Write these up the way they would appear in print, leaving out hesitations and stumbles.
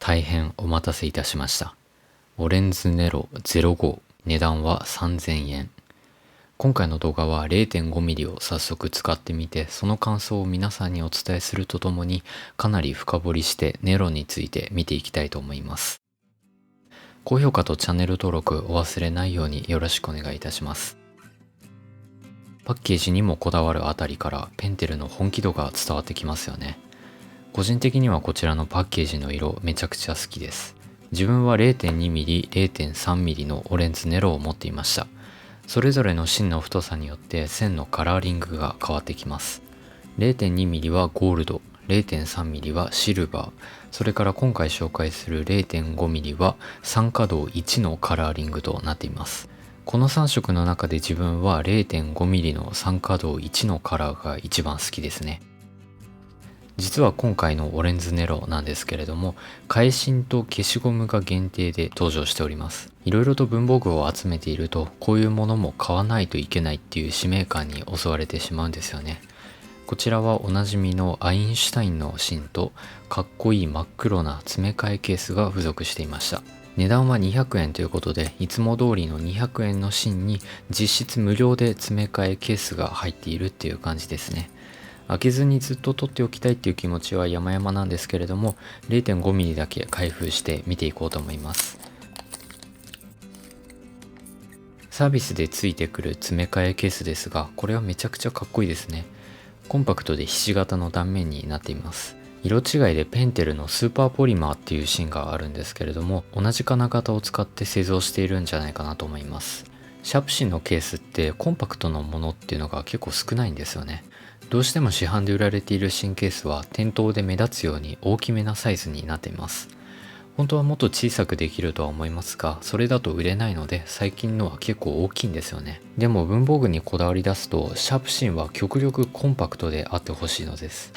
大変お待たせいたしました。オレンズネロ05、値段は3000円。今回の動画は 0.5mm を早速使ってみて、その感想を皆さんにお伝えするとともに、かなり深掘りしてネロについて見ていきたいと思います。高評価とチャンネル登録お忘れないようによろしくお願いいたします。パッケージにもこだわるあたりからペンテルの本気度が伝わってきますよね。個人的にはこちらのパッケージの色めちゃくちゃ好きです。自分は 0.2mm、0.3mm のオレンズネロを持っていました。それぞれの芯の太さによって線のカラーリングが変わってきます。0.2mm はゴールド、0.3mm はシルバー、それから今回紹介する 0.5mm は酸化銅1のカラーリングとなっています。この3色の中で自分は 0.5mm の酸化銅1のカラーが一番好きですね。実は今回のオレンズネロなんですけれども、返芯と消しゴムが限定で登場しております。いろいろと文房具を集めていると、こういうものも買わないといけないっていう使命感に襲われてしまうんですよね。こちらはおなじみのアインシュタインの芯と、かっこいい真っ黒な詰め替えケースが付属していました。値段は200円ということで、いつも通りの200円の芯に実質無料で詰め替えケースが入っているっていう感じですね。開けずにずっと取っておきたいっていう気持ちは山々なんですけれども、 0.5mm だけ開封して見ていこうと思います。サービスでついてくる詰め替えケースですが、これはめちゃくちゃかっこいいですね。コンパクトでひし形の断面になっています。色違いでペンテルのスーパーポリマーっていう芯があるんですけれども、同じ金型を使って製造しているんじゃないかなと思います。シャープ芯のケースってコンパクトなものっていうのが結構少ないんですよね。どうしても市販で売られている芯ケースは店頭で目立つように大きめなサイズになっています。本当はもっと小さくできるとは思いますが、それだと売れないので最近のは結構大きいんですよね。でも文房具にこだわり出すと、シャープ芯は極力コンパクトであってほしいのです。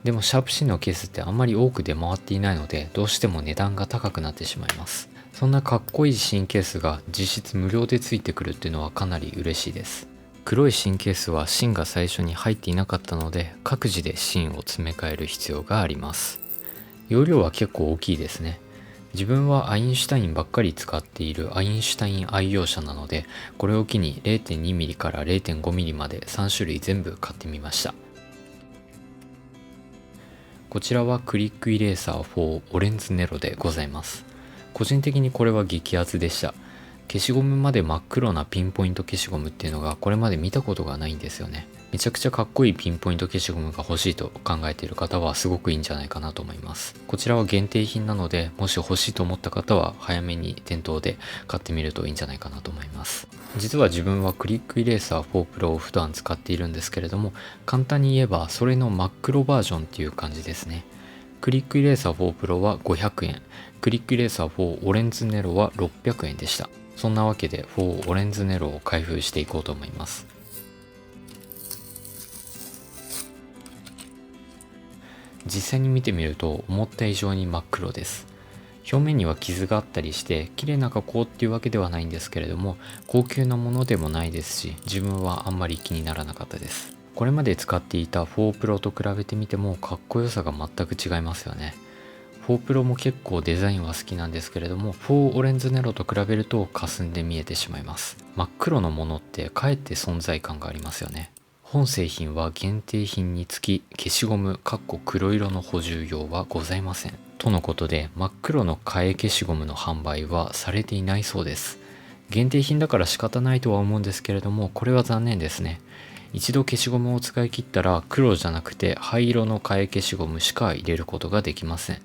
でもシャープ芯のケースってあんまり多く出回っていないので、どうしても値段が高くなってしまいます。そんなかっこいい芯ケースが実質無料でついてくるっていうのはかなり嬉しいです。黒い芯ケースは芯が最初に入っていなかったので、各自で芯を詰め替える必要があります。容量は結構大きいですね。自分はアインシュタインばっかり使っているアインシュタイン愛用者なので、これを機に 0.2mm から 0.5mm まで3種類全部買ってみました。こちらはクリックイレーサー4オレンズネロでございます。個人的にこれは激アツでした。消しゴムまで真っ黒なピンポイント消しゴムっていうのがこれまで見たことがないんですよね。めちゃくちゃかっこいいピンポイント消しゴムが欲しいと考えている方はすごくいいんじゃないかなと思います。こちらは限定品なので、もし欲しいと思った方は早めに店頭で買ってみるといいんじゃないかなと思います。実は自分はクリックイレーサー4 Pro を普段使っているんですけれども、簡単に言えばそれの真っ黒バージョンっていう感じですね。クリックイレーサー4 Pro は500円、クリックイレーサー4オレンズネロは600円でした。そんなわけで4オレンズネロを開封していこうと思います。実際に見てみると思った以上に真っ黒です。表面には傷があったりして綺麗な加工っていうわけではないんですけれども、高級なものでもないですし、自分はあんまり気にならなかったです。これまで使っていた4 Pro と比べてみてもかっこよさが全く違いますよね。4 Pro も結構デザインは好きなんですけれども、4オレンズネロと比べると霞んで見えてしまいます。真っ黒のものってかえって存在感がありますよね。本製品は限定品につき消しゴム黒色の補充用はございませんとのことで、真っ黒の替え消しゴムの販売はされていないそうです。限定品だから仕方ないとは思うんですけれども、これは残念ですね。一度消しゴムを使い切ったら黒じゃなくて灰色の替え消しゴムしか入れることができません。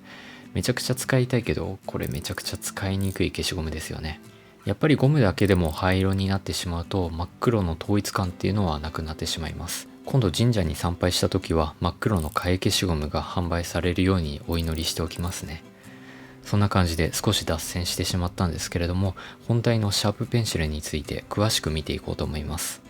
めちゃくちゃ使いたいけど、これめちゃくちゃ使いにくい消しゴムですよね。やっぱりゴムだけでも灰色になってしまうと、真っ黒の統一感っていうのはなくなってしまいます。今度神社に参拝した時は真っ黒の替え消しゴムが販売されるようにお祈りしておきますね。そんな感じで少し脱線してしまったんですけれども、本題のシャープペンシルについて詳しく見ていこうと思います。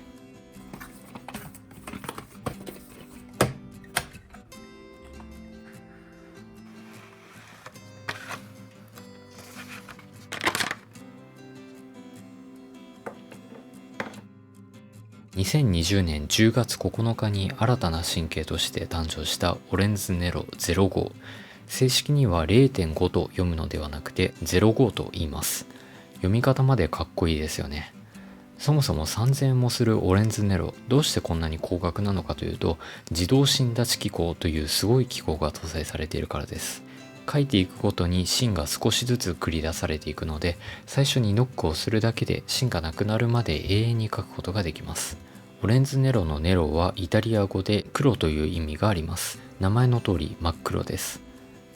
2020年10月9日に新たな新型として誕生したオレンズネロ05。正式には 0.5 と読むのではなくて05と言います。読み方までかっこいいですよね。そもそも3000円もするオレンズネロ、どうしてこんなに高額なのかというと、自動芯立ち機構というすごい機構が搭載されているからです。書いていくごとに芯が少しずつ繰り出されていくので、最初にノックをするだけで芯がなくなるまで永遠に書くことができます。オレンズネロのネロはイタリア語で黒という意味があります。名前の通り真っ黒です。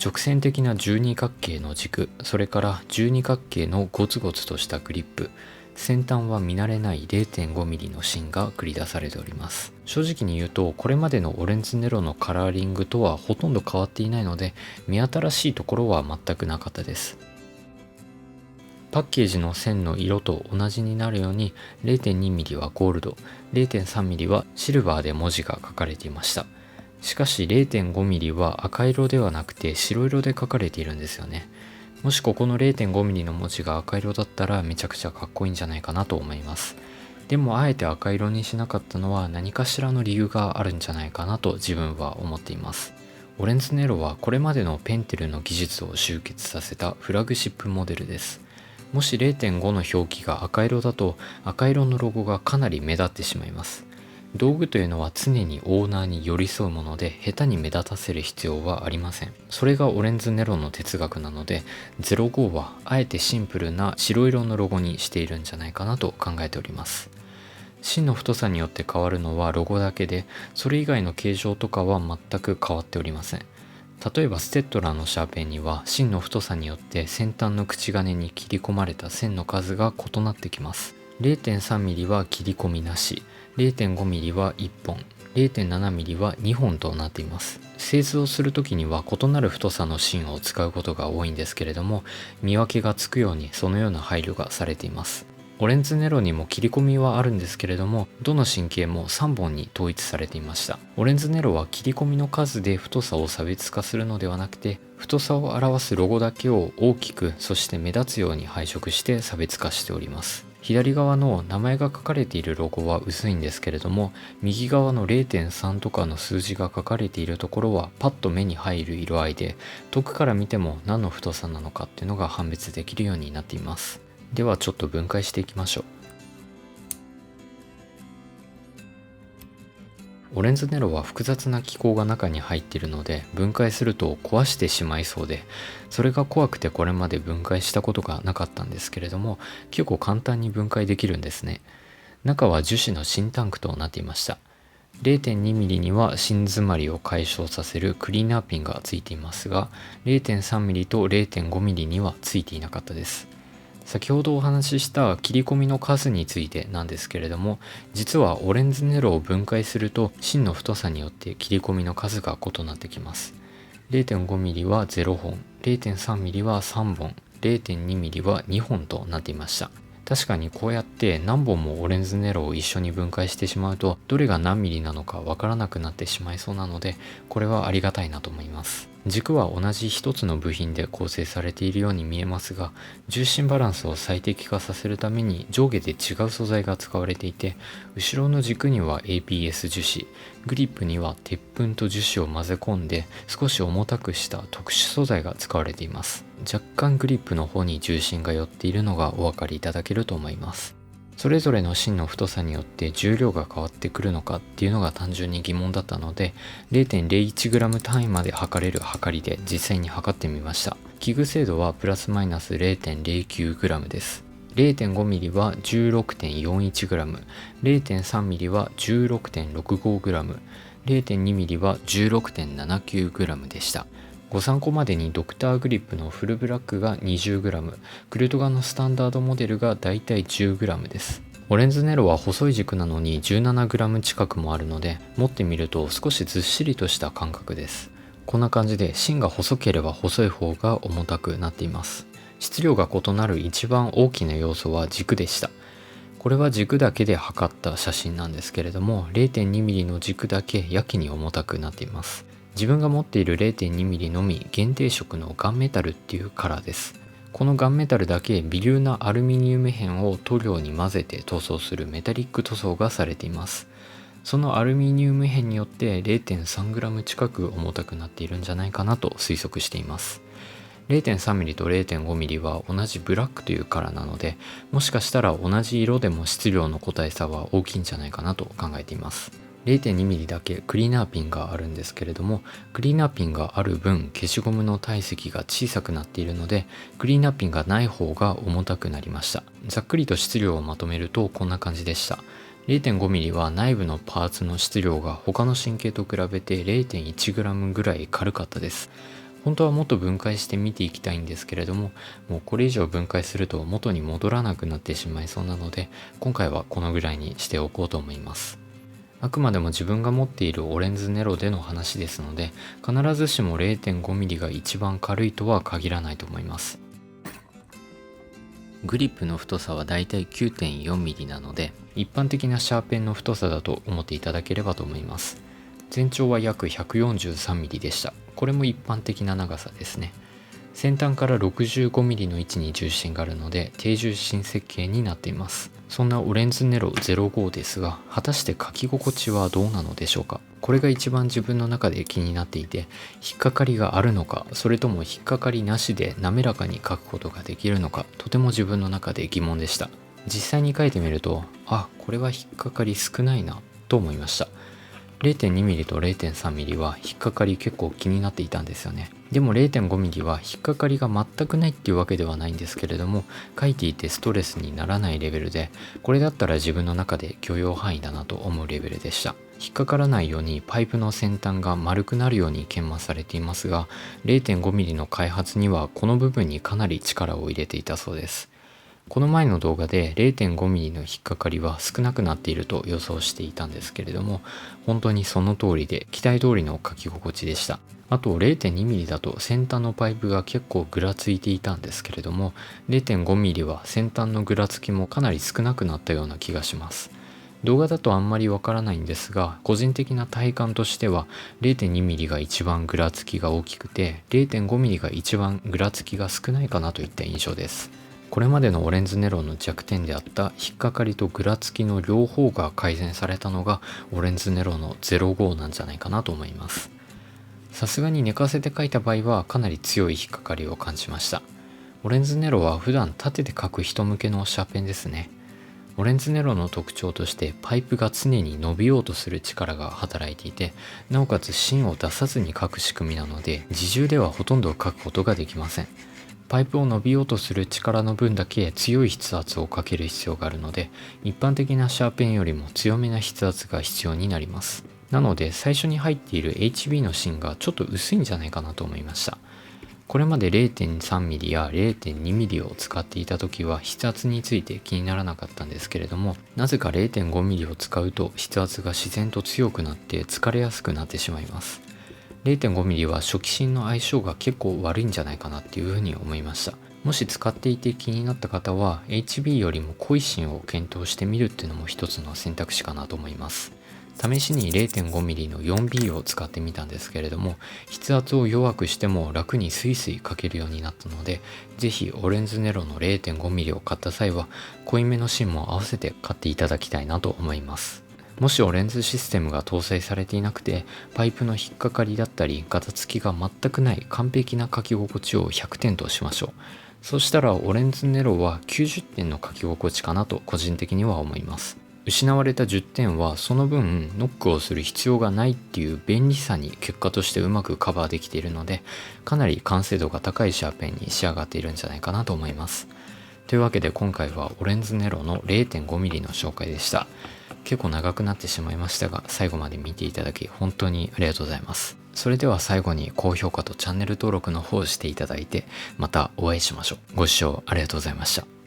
直線的な十二角形の軸、それから十二角形のゴツゴツとしたグリップ、先端は見慣れない 0.5mm の芯が繰り出されております。正直に言うと、これまでのオレンズネロのカラーリングとはほとんど変わっていないので、目新しいところは全くなかったです。パッケージの線の色と同じになるように 0.2mm はゴールド、0.3mm はシルバーで文字が書かれていました。しかし 0.5mm は赤色ではなくて白色で書かれているんですよね。もしここの 0.5mm の文字が赤色だったらめちゃくちゃかっこいいんじゃないかなと思います。でもあえて赤色にしなかったのは何かしらの理由があるんじゃないかなと自分は思っています。オレンズネロはこれまでのペンテルの技術を集結させたフラグシップモデルです。もし 0.5 の表記が赤色だと赤色のロゴがかなり目立ってしまいます。道具というのは常にオーナーに寄り添うもので、下手に目立たせる必要はありません。それがオレンズネロの哲学なので、05はあえてシンプルな白色のロゴにしているんじゃないかなと考えております。芯の太さによって変わるのはロゴだけで、それ以外の形状とかは全く変わっておりません。例えばステッドラーのシャーペンには芯の太さによって先端の口金に切り込まれた線の数が異なってきます。0.3mm は切り込みなし、0.5mm は1本、0.7mm は2本となっています。製図をするときには異なる太さの芯を使うことが多いんですけれども、見分けがつくようにそのような配慮がされています。オレンズネロにも切り込みはあるんですけれども、どの芯形も3本に統一されていました。オレンズネロは切り込みの数で太さを差別化するのではなくて、太さを表すロゴだけを大きく、そして目立つように配色して差別化しております。左側の名前が書かれているロゴは薄いんですけれども、右側の 0.3 とかの数字が書かれているところはパッと目に入る色合いで、遠くから見ても何の太さなのかっていうのが判別できるようになっています。ではちょっと分解していきましょう。オレンズネロは複雑な気候が中に入っているので、分解すると壊してしまいそうで、それが怖くてこれまで分解したことがなかったんですけれども、結構簡単に分解できるんですね。中は樹脂の芯タンクとなっていました。0.2mm には芯詰まりを解消させるクリーナーピンがついていますが、0.3mm と 0.5mm にはついていなかったです。先ほどお話しした切り込みの数についてなんですけれども、実はオレンズネロを分解すると芯の太さによって切り込みの数が異なってきます。0.5mm は0本、0.3mm は3本、0.2mm は2本となっていました。確かにこうやって何本もオレンズネロを一緒に分解してしまうと、どれが何ミリなのかわからなくなってしまいそうなので、これはありがたいなと思います。軸は同じ一つの部品で構成されているように見えますが、重心バランスを最適化させるために上下で違う素材が使われていて、後ろの軸には ABS 樹脂、グリップには鉄粉と樹脂を混ぜ込んで少し重たくした特殊素材が使われています。若干グリップの方に重心が寄っているのがお分かりいただけると思います。それぞれの芯の太さによって重量が変わってくるのかっていうのが単純に疑問だったので、 0.01g 単位まで測れる測りで実際に測ってみました。器具精度はプラスマイナス 0.09g です。 0.5mm は 16.41g、 0.3mm は 16.65g、 0.2mm は 16.79g でした。ご参考までにドクターグリップのフルブラックが 20g、クルトガのスタンダードモデルがだいたい 10g です。オレンズネロは細い軸なのに 17g 近くもあるので、持ってみると少しずっしりとした感覚です。こんな感じで芯が細ければ細い方が重たくなっています。質量が異なる一番大きな要素は軸でした。これは軸だけで測った写真なんですけれども、 0.2mm の軸だけやけに重たくなっています。自分が持っている 0.2mm のみ限定色のガンメタルっていうカラーです。このガンメタルだけ微粒なアルミニウム片を塗料に混ぜて塗装するメタリック塗装がされています。そのアルミニウム片によって 0.3g 近く重たくなっているんじゃないかなと推測しています。0.3mm と 0.5mm は同じブラックというカラーなので、もしかしたら同じ色でも質量の個体差は大きいんじゃないかなと考えています。0.2mm だけクリーナーピンがあるんですけれども、クリーナーピンがある分消しゴムの体積が小さくなっているので、クリーナーピンがない方が重たくなりました。ざっくりと質量をまとめるとこんな感じでした。0.5mm は内部のパーツの質量が他の神経と比べて 0.1g ぐらい軽かったです。本当はもっと分解して見ていきたいんですけれども、もうこれ以上分解すると元に戻らなくなってしまいそうなので、今回はこのぐらいにしておこうと思います。あくまでも自分が持っているオレンズネロでの話ですので、必ずしも 0.5mm が一番軽いとは限らないと思います。グリップの太さはだいたい 9.4mm なので、一般的なシャーペンの太さだと思っていただければと思います。全長は約 143mm でした。これも一般的な長さですね。先端から 65mm の位置に重心があるので低重心設計になっています。そんなオレンズネロ05ですが、果たして書き心地はどうなのでしょうか。これが一番自分の中で気になっていて、引っかかりがあるのか、それとも引っかかりなしで滑らかに書くことができるのか、とても自分の中で疑問でした。実際に書いてみると、これは引っかかり少ないなと思いました。0.2mm と 0.3mm は引っかかり結構気になっていたんですよね。でも 0.5mm は引っかかりが全くないっていうわけではないんですけれども、書いていてストレスにならないレベルで、これだったら自分の中で許容範囲だなと思うレベルでした。引っかからないようにパイプの先端が丸くなるように研磨されていますが、 0.5mm の開発にはこの部分にかなり力を入れていたそうです。この前の動画で 0.5mm の引っかかりは少なくなっていると予想していたんですけれども、本当にその通りで期待通りの書き心地でした。あと 0.2mm だと先端のパイプが結構ぐらついていたんですけれども、 0.5mm は先端のぐらつきもかなり少なくなったような気がします。動画だとあんまりわからないんですが、個人的な体感としては 0.2mm が一番ぐらつきが大きくて 0.5mm が一番ぐらつきが少ないかなといった印象です。これまでのオレンズネロの弱点であった引っかかりとぐらつきの両方が改善されたのがオレンズネロの05なんじゃないかなと思います。さすがに寝かせて書いた場合はかなり強い引っかかりを感じました。オレンズネロは普段立てて書く人向けのシャーペンですね。オレンズネロの特徴としてパイプが常に伸びようとする力が働いていて、なおかつ芯を出さずに書く仕組みなので自重ではほとんど書くことができません。パイプを伸びようとする力の分だけ強い筆圧をかける必要があるので、一般的なシャーペンよりも強めな筆圧が必要になります。なので最初に入っている HB の芯がちょっと薄いんじゃないかなと思いました。これまで 0.3mm や 0.2mm を使っていた時は筆圧について気にならなかったんですけれども、なぜか 0.5mm を使うと筆圧が自然と強くなって疲れやすくなってしまいます。0.5mm は初期芯の相性が結構悪いんじゃないかなっていうふうに思いました。もし使っていて気になった方は HB よりも濃い芯を検討してみるっていうのも一つの選択肢かなと思います。試しに 0.5mm の 4B を使ってみたんですけれども、筆圧を弱くしても楽にスイスイ書けるようになったので、ぜひオレンズネロの 0.5mm を買った際は濃いめの芯も合わせて買っていただきたいなと思います。もしオレンズシステムが搭載されていなくて、パイプの引っかかりだったりガタつきが全くない完璧な書き心地を100点としましょう。そしたらオレンズネロは90点の書き心地かなと個人的には思います。失われた10点はその分ノックをする必要がないっていう便利さに結果としてうまくカバーできているので、かなり完成度が高いシャーペンに仕上がっているんじゃないかなと思います。というわけで今回はオレンズネロの 0.5mm の紹介でした。結構長くなってしまいましたが、最後まで見ていただき本当にありがとうございます。それでは最後に高評価とチャンネル登録の方をしていただいて、またお会いしましょう。ご視聴ありがとうございました。